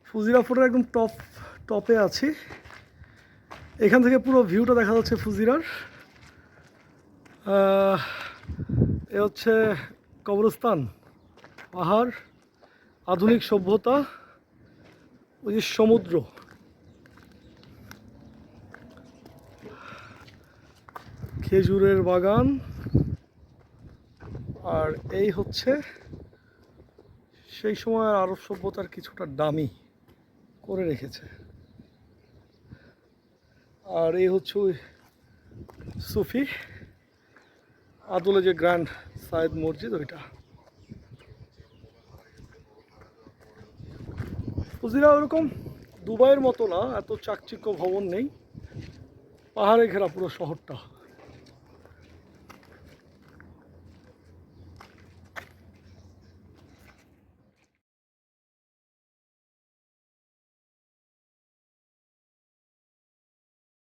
ফুজিরা ফোর্টের একদম টপে আছি। এখান থেকে পুরো ভিউটা দেখা যাচ্ছে ফুজিরার। এ হচ্ছে কবরস্থান, পাহাড়, আধুনিক সভ্যতা, ওই যে সমুদ্র। খেজুরের বাগান। আর এই হচ্ছে সেই সময় আরব সভ্যতার কিছুটা ডামি করে রেখেছে। আর এই হচ্ছে ওই সুফি আদলে যে গ্র্যান্ড সায়েদ মসজিদ, ওইটা। ফুজিরা ওরকম দুবাইয়ের মতো না, এত চাকচিক্য ভবন নেই, পাহাড়ে ঘেরা পুরো শহরটা।